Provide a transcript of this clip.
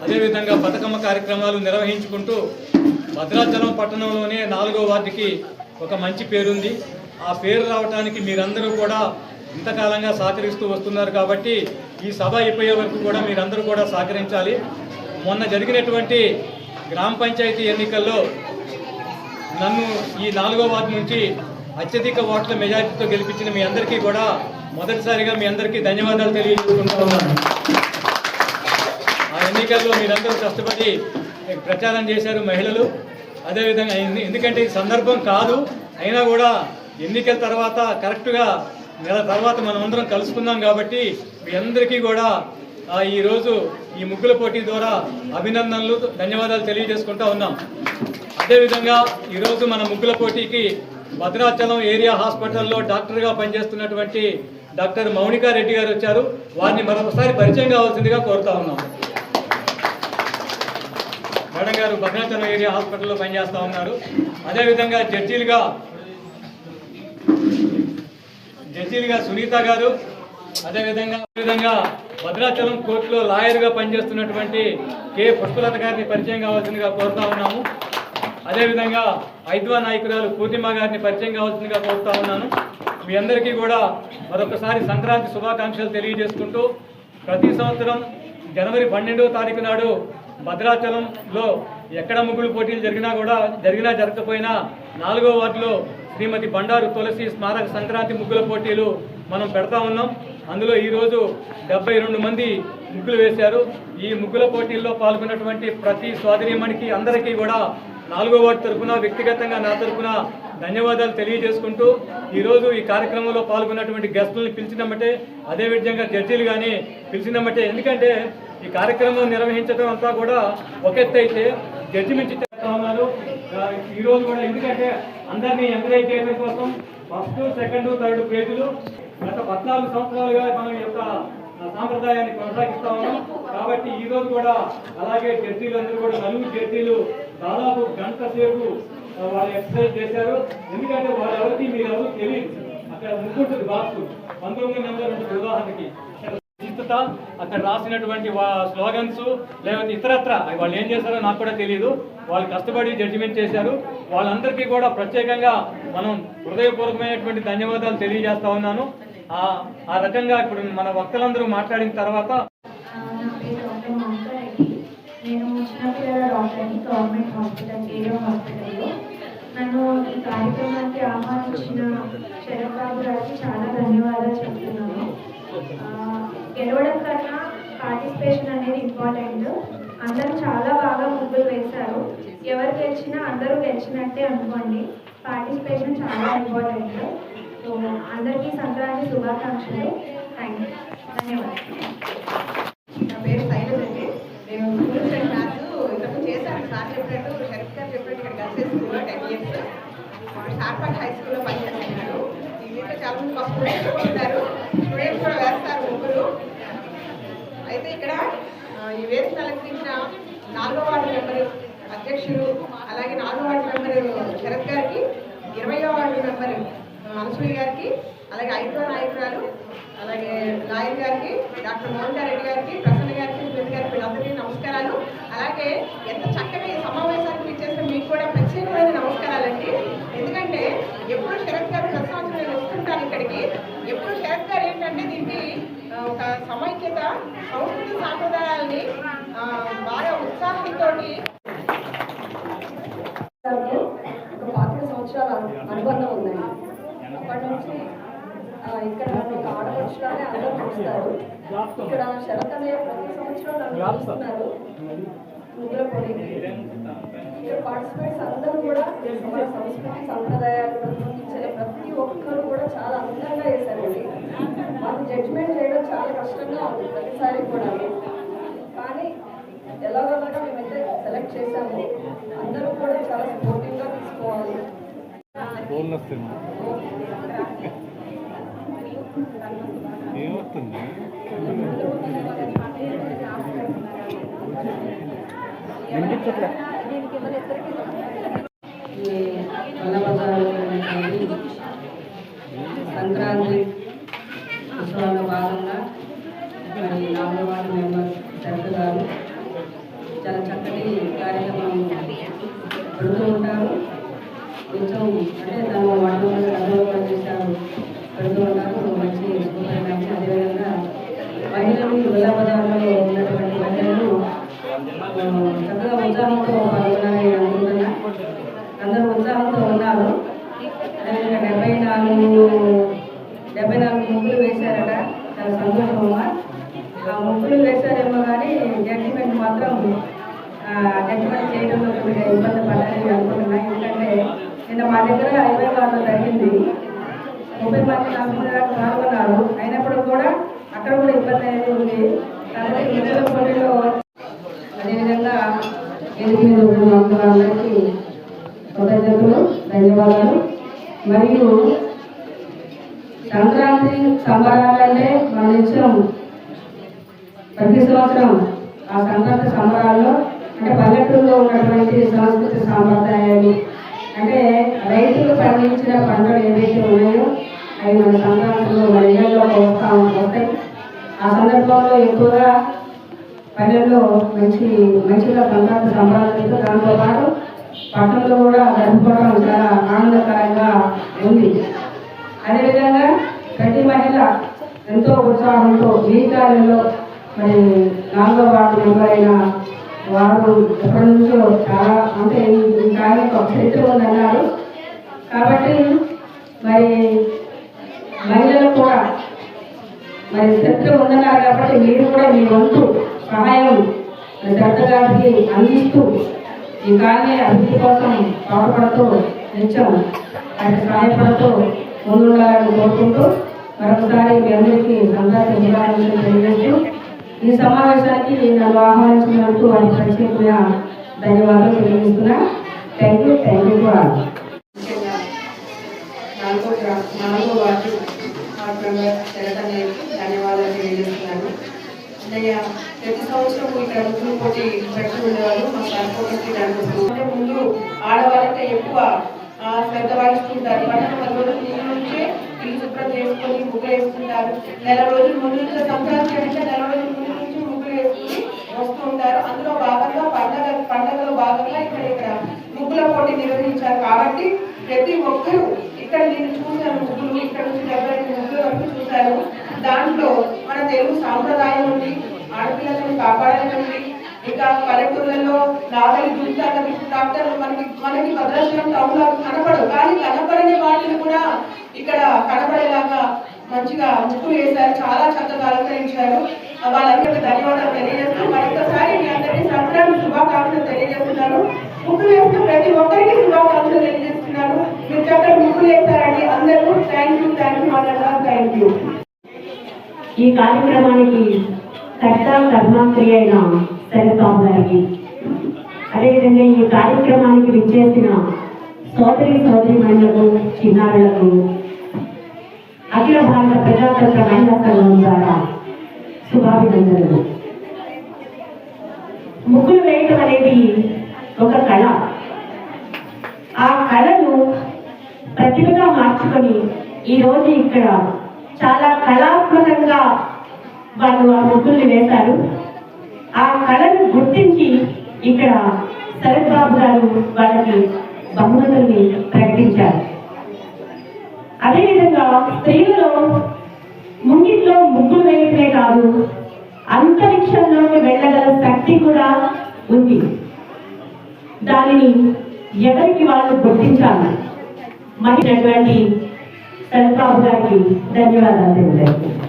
అదేవిధంగా బతుకమ్మ కార్యక్రమాలు నిర్వహించుకుంటూ భద్రాచలం పట్టణంలోనే 4వ వార్డుకి ఒక మంచి పేరుంది. ఆ పేరు రావడానికి మీరందరూ కూడా ఇంతకాలంగా సహకరిస్తూ వస్తున్నారు కాబట్టి ఈ సభ అయిపోయే వరకు కూడా మీరందరూ కూడా సహకరించాలి. మొన్న జరిగినటువంటి గ్రామ పంచాయతీ ఎన్నికల్లో నన్ను ఈ 4వ వార్డు నుంచి అత్యధిక ఓట్ల మెజారిటీతో గెలిపించిన మీ అందరికీ కూడా మొదటిసారిగా మీ అందరికీ ధన్యవాదాలు తెలియజేసుకుంటూ ఉన్నాను. ఆ ఎన్నికల్లో మీరందరూ కష్టపడి ప్రచారం చేశారు మహిళలు. అదేవిధంగా ఎందుకంటే ఈ సందర్భం కాదు అయినా కూడా ఎన్నికల తర్వాత కరెక్ట్గా నెల తర్వాత మనం అందరం కలుసుకుందాం కాబట్టి మీ అందరికీ కూడా ఈరోజు ఈ ముగ్గుల పోటీ ద్వారా అభినందనలు ధన్యవాదాలు తెలియజేసుకుంటూ ఉన్నాం. అదేవిధంగా ఈరోజు మన ముగ్గుల పోటీకి భద్రాచలం ఏరియా హాస్పిటల్లో డాక్టర్గా పనిచేస్తున్నటువంటి డాక్టర్ మౌనికా రెడ్డి గారు వచ్చారు. వారిని మరొకసారి పరిచయం కావాల్సిందిగా కోరుతా ఉన్నాం. మేడం గారు భద్రాచలం ఏరియా హాస్పిటల్లో పనిచేస్తూ ఉన్నారు. అదేవిధంగా జడ్జీలుగా సునీత గారు, అదేవిధంగా భద్రాచలం కోర్టులో లాయర్గా పనిచేస్తున్నటువంటి కె పుష్పలత గారిని పరిచయం కావాల్సిందిగా కోరుతా ఉన్నాము. అదేవిధంగా ఐద్వా నాయకురాలు పూర్ణిమ గారిని పరిచయం కావాల్సిందిగా కోరుతా ఉన్నాను. మీ అందరికీ కూడా మరొకసారి సంక్రాంతి శుభాకాంక్షలు తెలియజేసుకుంటూ ప్రతి సంవత్సరం జనవరి 12వ తారీఖు నాడు భద్రాచలంలో ఎక్కడ ముగ్గులు పోటీలు జరిగినా జరగకపోయినా 4వ వార్డులో శ్రీమతి బండారు తులసి స్మారక సంక్రాంతి ముగ్గుల పోటీలు మనం పెడతా ఉన్నాం. అందులో ఈరోజు 72 మంది ముగ్గులు వేశారు. ఈ ముగ్గుల పోటీల్లో పాల్గొన్నటువంటి ప్రతి సోదరీమణికి అందరికీ కూడా 4వ వార్డు తరఫున వ్యక్తిగతంగా నా తరఫున ధన్యవాదాలు తెలియజేసుకుంటూ ఈరోజు ఈ కార్యక్రమంలో పాల్గొన్నటువంటి గెస్టులను పిలిచినమ్మటే, అదేవిధంగా జడ్జీలు కానీ పిలిచినమ్మటే, ఎందుకంటే ఈ కార్యక్రమం నిర్వహించడం అంతా కూడా ఒక ఎత్తు అయితే జడ్జిమెంట్ చేస్తా ఉన్నారు ఈరోజు కూడా. ఎందుకంటే అందరినీ ఎంకరేజ్ చేయడం కోసం ఫస్ట్, సెకండ్, థర్డ్ పేజీలు గత 14 సంవత్సరాలుగా మనం ఈ యొక్క సాంప్రదాయాన్ని కొనసాగిస్తా ఉన్నాం. కాబట్టి ఈ రోజు కూడా అలాగే జడ్జీలు అందరూ కూడా 4 జడ్జీలు దాదాపు గంట సేపు వాళ్ళు ఎక్సర్సైజ్ చేశారు. ఎందుకంటే వాళ్ళెవరికి మీరెవరు తెలియదు. అక్కడ ముగ్గుంటుంది బాక్స్ 19 నెంబర్ ఉంటుంది. ఉదాహరణకి అక్కడ రాసినటువంటి స్లోగన్స్ లేకపోతే ఇతరత్ర వాళ్ళు ఏం చేశారో నాకు కూడా తెలియదు. వాళ్ళు కష్టపడి జడ్జిమెంట్ చేశారు. వాళ్ళందరికీ కూడా ప్రత్యేకంగా మనం హృదయపూర్వకమైనటువంటి ధన్యవాదాలు తెలియజేస్తా ఉన్నాను. ఆ రకంగా ఇప్పుడు మన వక్తలందరూ మాట్లాడిన తర్వాత నేను చిన్నపిల్లల డాక్టర్ని గవర్నమెంట్ హాస్పిటల్ ఏరియా హాస్పిటల్లో. నన్ను ఈ కార్యక్రమానికి ఆహ్వానించిన శరత్ బాబు గారికి చాలా ధన్యవాదాలు చెప్తున్నాను. గెలవడం కన్నా పార్టిసిపేషన్ అనేది ఇంపార్టెంట్. అందరూ చాలా బాగా ముగ్గులు వేశారు. ఎవరు గెలిచినా అందరూ గెలిచినట్టే అనుకోండి. పార్టిసిపేషన్ చాలా ఇంపార్టెంట్. సో అందరికీ సంక్రాంతి శుభాకాంక్షలు. ధన్యవాదాలు. నా పేరు శైలజ అండి. నేను స్కూల్ క్లాస్ ఇంతకు చేశాను. సార్ చెప్పినట్టు శరత్ గారు చెప్పినట్టు ఇక్కడ గర్ల్స్ స్కూల్లో 10 years షార్పాట్ హై స్కూల్లో పనిచేస్తున్నాను. దీంట్లో చాలా మంది ఫస్ట్ ఉంటారు, స్టూడెంట్స్ కూడా వేస్తారు ముగ్గురు. అయితే ఇక్కడ ఈ వేదిక అలంకరించిన 4వ వార్డు మెంబరు అధ్యక్షులు, అలాగే 4వ వార్డు మెంబరు శరత్ గారికి, 20వ వార్డు మెంబరు అనసూయ గారికి, అలాగే ఐద్వా నాయకురాలు, అలాగే లాయర్ గారికి, డాక్టర్ మోనికా రెడ్డి గారికి, ప్రసన్న గారికి, సునీత గారికి, వీళ్ళందరికీ నమస్కారాలు. అలాగే ఎంత చక్కగా ఈ సమావేశానికి ఇచ్చేసిన మీకు కూడా ప్రత్యేకమైన నమస్కారాలండి. ఎందుకంటే ఎప్పుడు శరత్ గారు ప్రతి సంవత్సరం నేను వస్తుంటాను ఇక్కడికి. ఎప్పుడు శరత్ గారు ఏంటంటే దీనికి ఒక సమైక్యత, సంస్కృతి సాంప్రదాయాలని బాగా ఉత్సాహంతో ఒక 40 సంవత్సరాల అనుబంధం ఉందండి. అప్పటి నుంచి ఇక్కడ ఒక ఆడపడుచులానే అందరూ చూస్తారు. ఇక్కడ శరత్ అనే ప్రతి సంవత్సరం నన్ను చూస్తున్నారు ముగ్గుల పోటీకి. ఇక్కడ పార్టిసిపేట్స్ అందరూ కూడా మన సంస్కృతి సంప్రదాయాలకు సంబంధించిన ప్రతి ఒక్కరు కూడా చాలా అందంగా వేశారండి. మాకు జడ్జిమెంట్ చేయడం చాలా కష్టంగా ఉంది ప్రతిసారి కూడా. కానీ ఎలాగోలాగా మేమైతే సెలెక్ట్ చేశాము. అందరూ కూడా చాలా సపోర్టివ్గా తీసుకోవాలి. ఏమవుతుంది సంక్రాంతి ఉత్సవాల్లో భాగంగా మరి 4వ వార్డు మెంబర్ శరత్ గారు చాలా చక్కటి కార్యక్రమం పెడుతూ ఉంటారు. కొంచెం అంటే తన వార్డు మెంబర్ చేశారు పెడుతూ ఉంటారు. మంచి శుభ్రంగా అదేవిధంగా మహిళలు బజార్లో ఉన్నటువంటి మహిళలు చక్కగా ఉత్సాహంతో పాల్గొనాలని అనుకుంటున్నా. అందరూ ఉత్సాహంతో ఉన్నారు. అదేవిధంగా 74 ముగ్గులు వేశారట. చాలా సంతోషమమ్మా. ఆ ముగ్గులు వేశారేమో కానీ జడ్జిమెంట్ మాత్రం జడ్జిమెంట్ చేయడంలో కొద్దిగా ఇబ్బంది పడాలని అనుకుంటున్నా. ఎందుకంటే నిన్న మా దగ్గర 50 వార్డులు జరిగింది. 30 మంది 40 దాకా పాల్గొన్నారు. అయినప్పుడు కూడా అక్కడ కూడా ఇబ్బంది అనేది ఉంది. కాబట్టి ముగ్గుల పోటీలో అదేవిధంగా అందరికీ కృతజ్ఞతలు, ధన్యవాదాలు. మరియు సంక్రాంతి సంబరాలంటే మన నిత్యం ప్రతి సంవత్సరం ఆ సంక్రాంతి సంబరాల్లో అంటే పల్లెటూరులో ఉన్నటువంటి సంస్కృతి సాంప్రదాయాలు అంటే రైతులు పండించిన పంటలు ఏవైతే ఉన్నాయో అవి మన సంక్రాంతిలో మన ఇళ్లలో వస్తాయి. ఆ సందర్భంలో ఎక్కువగా పల్లెల్లో మంచిగా సంక్రాంతి సంబరాలతో దాంతోపాటు పట్టణంలో కూడా జరుపుకోవడం చాలా ఆనందకరంగా ఉంది. అదేవిధంగా ప్రతి మహిళ ఎంతో ఉత్సాహంతో ఈ కార్యంలో మరి 4వ వార్డు మెంబర్ అయిన వారు ఎప్పటి నుంచో చాలా అంటే ఈ కార్యం ఒక చరిత్ర ఉందన్నారు. కాబట్టి మరి మహిళలు కూడా మరి చరిత్ర ఉందన్నారు కాబట్టి మీరు కూడా మీ వంతు సహాయం శరత్ గారికి అందిస్తూ ఈ కాలనీ అభివృద్ధి కోసం పాటుపడుతూ నిత్యం ఆయన సహాయపడుతూ ముందుండాలని కోరుకుంటూ మరొకసారి మీ అందరికీ సంక్రాంతి శుభాకాంక్షలు తెలియజేస్తూ ఈ సమావేశానికి నన్ను ఆహ్వానించినందుకు వారికి ప్రత్యేకంగా ధన్యవాదాలు తెలియజేస్తున్నా. Thank you to all. ముఖ్యంగా 4వ వార్డు మెంబర్ శరత్ అన్నయ్యకి ధన్యవాదాలు తెలియజేస్తున్నాను. అన్నయ్య ప్రతి సంవత్సరం ఇక్కడ ముగ్గులు పోటీ పెడుతూ ఉండేవారు. మా సర్పంచ్కి అంటే ముందు ఆడవాళ్ళకి ఎక్కువ శ్రద్ధ వహిస్తుంటారు. పట్టణ 10 రోజుల ముందు నుంచే ఇల్లు శుభ్రం చేసుకొని ముగ్గులు వేసుకుంటారు. నెల రోజుల ముందు నుంచి సంక్రాంతి అంటే నెల రోజుల ముందు నుంచి ముగ్గులు వేసుకుని వస్తూ ఉంటారు. అందులో భాగంగా పండగలో భాగంగా ఇక్కడ ముగ్గుల పోటీ నిర్వహించారు. కాబట్టి ప్రతి ఒక్కరూ ఇక్కడ నేను చూశాను ముగ్గులు ఇక్కడ నుంచి 75 ముగ్గుల వరకు చూశాను. దాంట్లో మన తెలుగు సాంప్రదాయం ఉంది, ఆడపిల్లలను కాపాడాలని ఇంకా పల్లెటూళ్ళలో నాగలి దుంతాలని డాక్టర్లు మనకి భద్రాచలం టౌన్ లో కనపడవు, కానీ కనపడని వాటిని కూడా ఇక్కడ కనపడేలాగా మంచిగా ముగ్గులు వేశారు. చాలా చక్కగా అలంకరించారు. వాళ్ళందరికీ ధన్యవాదాలు తెలియజేస్తూ మరొకసారి మీ అందరికీ సంక్రాంతి శుభాకాంక్షలు తెలియజేస్తున్నారు. ముగ్గులు వేస్తూ ప్రతి ఒక్కరికి శుభాకాంక్షలు తెలియజేస్తున్నారు. మీరు చక్కగా ముగ్గులు వేస్తారండి అందరూ. Thank you thank you. ఈ కార్యక్రమానికి కర్మాంత్రి అయిన శరత్ బాబు గారికి, అదేవిధంగా ఈ కార్యక్రమానికి విచ్చేసిన సోదరిమణులకు, చిన్నారులకు అఖిల భారత ప్రజాతంత్ర మహిళా సంఘం ద్వారా శుభాభినందనలు. ముగ్గులు వేయటం అనేది ఒక కళ. ఆ కళను ప్రతిభగా మార్చుకొని ఈరోజు ఇక్కడ చాలా కళాత్మకంగా వాళ్ళు ఆ ముగ్గుల్ని వేశారు. ఆ కళను గుర్తించి ఇక్కడ శరత్ బాబు గారు వాళ్ళకి బహుమతుల్ని ప్రకటించారు. అదేవిధంగా స్త్రీలలో ముంగిట్లో ముగ్గులు వేయటమే కాదు, అంతరిక్షంలోకి వెళ్ళగల శక్తి కూడా ఉంది. దానిని ఎవరికి వాళ్ళు గుర్తించాలి. మహిళటువంటి శరత్ బాబు గారికి ధన్యవాదాలు తెలియజేస్తాను.